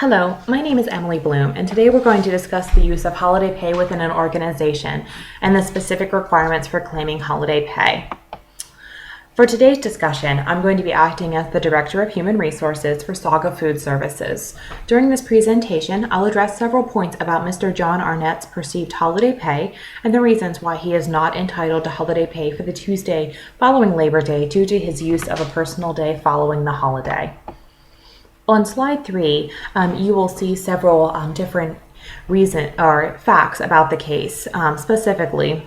Hello, my name is Emily Bloom, and today we're going to discuss the use of holiday pay within an organization and the specific requirements for claiming holiday pay. For today's discussion, I'm going to be acting as the Director of Human Resources for Saga Food Services. During this presentation, I'll address several points about Mr. John Arnett's perceived holiday pay and the reasons why he is not entitled to holiday pay for the Tuesday following Labor Day due to his use of a personal day following the holiday. On slide 3, you will see several different facts about the case. Specifically,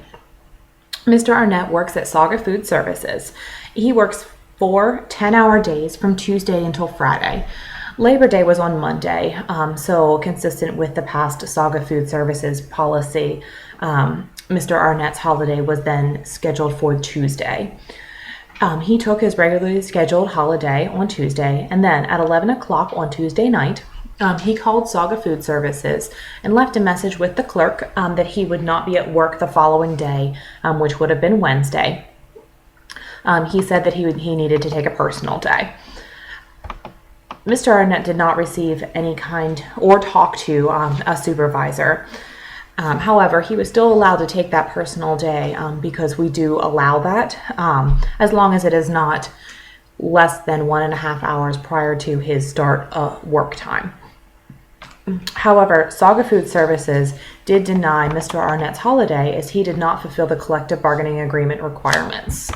Mr. Arnett works at Saga Food Services. He works 4 10-hour days from Tuesday until Friday. Labor Day was on Monday, so consistent with the past Saga Food Services policy, Mr. Arnett's holiday was then scheduled for Tuesday. He took his regularly scheduled holiday on Tuesday, and then at 11 o'clock on Tuesday night, he called Saga Food Services and left a message with the clerk that he would not be at work the following day, which would have been Wednesday. He said that he needed to take a personal day. Mr. Arnett did not receive any kind or talk to a supervisor. However, he was still allowed to take that personal day because we do allow that as long as it is not less than 1.5 hours prior to his start work time. However, Saga Food Services did deny Mr. Arnett's holiday as he did not fulfill the collective bargaining agreement requirements.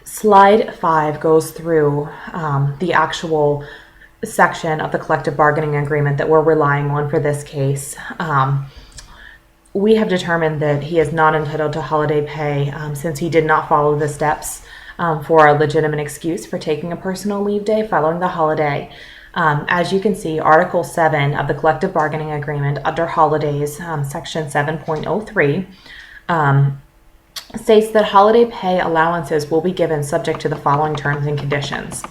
Slide 5 goes through the actual section of the collective bargaining agreement that we're relying on for this case. We have determined that he is not entitled to holiday pay since he did not follow the steps for a legitimate excuse for taking a personal leave day following the holiday. As you can see, Article 7 of the collective bargaining agreement under holidays, section 7.03, states that holiday pay allowances will be given subject to the following terms and conditions.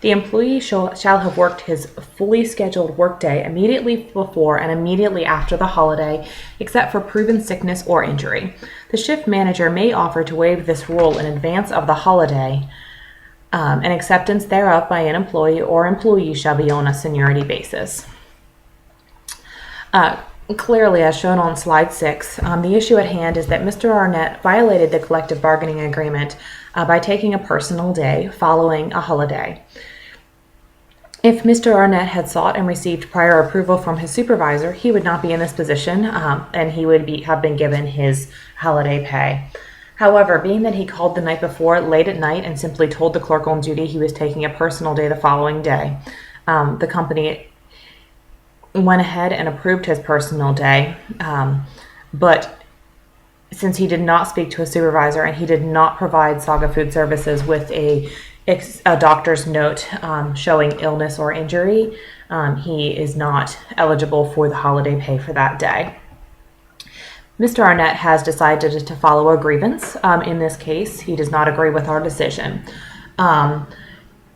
The employee shall have worked his fully scheduled workday immediately before and immediately after the holiday, except for proven sickness or injury. The shift manager may offer to waive this rule in advance of the holiday, and acceptance thereof by an employee or employee shall be on a seniority basis. Clearly, as shown on slide 6, the issue at hand is that Mr. Arnett violated the collective bargaining agreement by taking a personal day following a holiday. If Mr. Arnett had sought and received prior approval from his supervisor, he would not be in this position and he would have been given his holiday pay. However, being that he called the night before late at night and simply told the clerk on duty he was taking a personal day the following day, the company went ahead and approved his personal day, but since he did not speak to a supervisor and he did not provide Saga Food Services with a doctor's note showing illness or injury, he is not eligible for the holiday pay for that day. Mr. Arnett has decided to follow a grievance. In this case, he does not agree with our decision.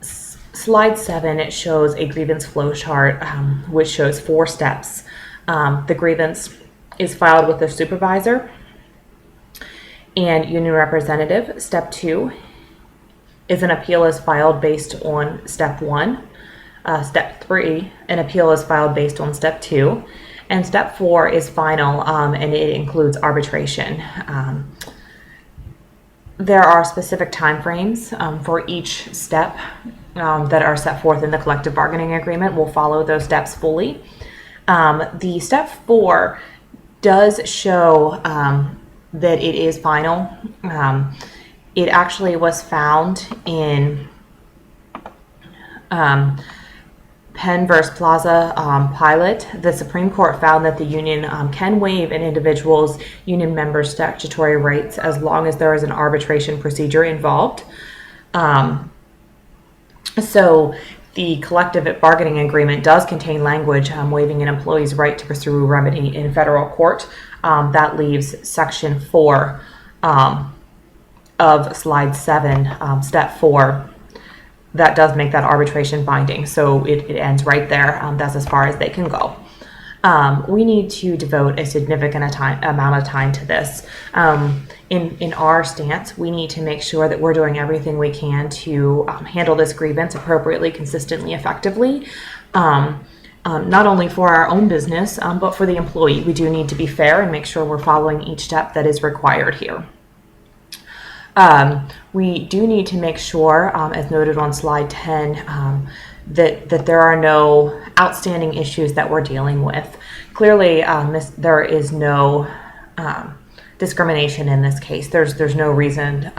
Slide 7, it shows a grievance flow chart which shows 4 steps. The grievance is filed with the supervisor and union representative. Step 2 is an appeal is filed based on step 1. Step 3, an appeal is filed based on step 2. And step 4 is final, and it includes arbitration. There are specific timeframes for each step that are set forth in the collective bargaining agreement. We'll follow those steps fully. The step 4 does show that it is final. It actually was found in Penn versus Plaza pilot. The Supreme Court found that the union can waive an individual's union member's statutory rights as long as there is an arbitration procedure involved. So the collective bargaining agreement does contain language waiving an employee's right to pursue a remedy in federal court. That leaves section 4 of slide 7, step 4. That does make that arbitration binding, so it ends right there. That's as far as they can go. We need to devote a significant amount of time to this. In our stance, we need to make sure that we're doing everything we can to handle this grievance appropriately, consistently, effectively. Not only for our own business, but for the employee. We do need to be fair and make sure we're following each step that is required here. We do need to make sure, as noted on slide 10, that there are no outstanding issues that we're dealing with. Clearly, there is no discrimination in this case. There's no reason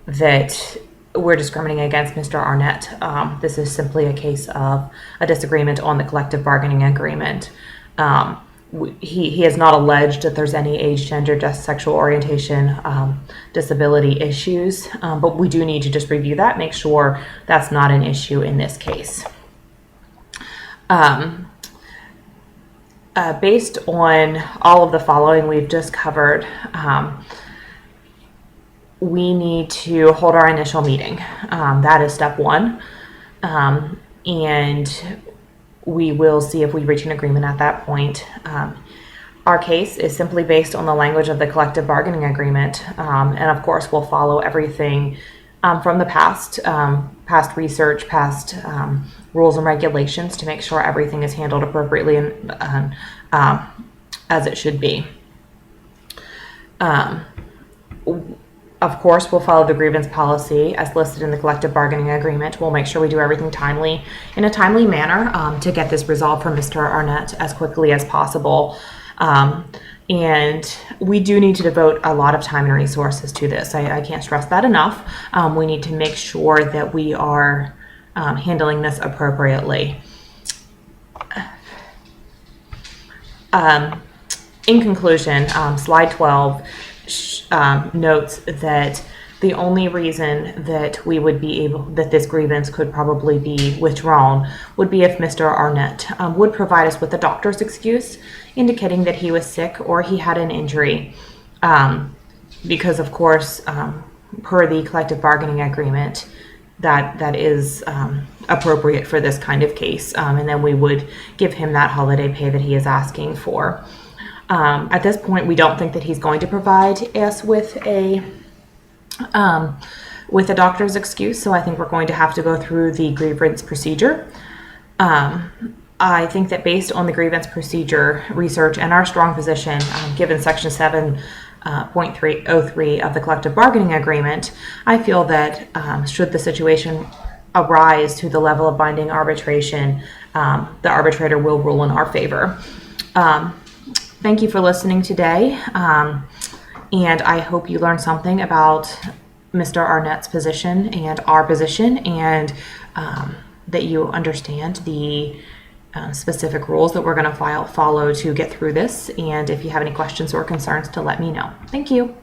that we're discriminating against Mr. Arnett. This is simply a case of a disagreement on the collective bargaining agreement. He has not alleged that there's any age, gender, sexual orientation, disability issues, but we do need to just review that, make sure that's not an issue in this case. Based on all of the following we've just covered, we need to hold our initial meeting. That is step one. And we will see if we reach an agreement at that point. Our case is simply based on the language of the collective bargaining agreement. And of course, we'll follow everything from the past research, past rules and regulations to make sure everything is handled appropriately and as it should be. Of course, we'll follow the grievance policy as listed in the collective bargaining agreement. We'll make sure we do everything in a timely manner to get this resolved for Mr. Arnett as quickly as possible. And we do need to devote a lot of time and resources to this. I can't stress that enough. We need to make sure that we are handling this appropriately. In conclusion, slide 12 notes that the only reason that we would be able, that this grievance could probably be withdrawn would be if Mr. Arnett would provide us with a doctor's excuse indicating that he was sick or he had an injury. Because of course, per the collective bargaining agreement, that is appropriate for this kind of case. And then we would give him that holiday pay that he is asking for. At this point, we don't think that he's going to provide us with a doctor's excuse, so I think we're going to have to go through the grievance procedure. I think that based on the grievance procedure research and our strong position, given Section 7.303 of the collective bargaining agreement, I feel that should the situation arise to the level of binding arbitration, the arbitrator will rule in our favor. Thank you for listening today, and I hope you learned something about Mr. Arnett's position and our position, and that you understand the specific rules that we're going to follow to get through this, and if you have any questions or concerns, to let me know. Thank you.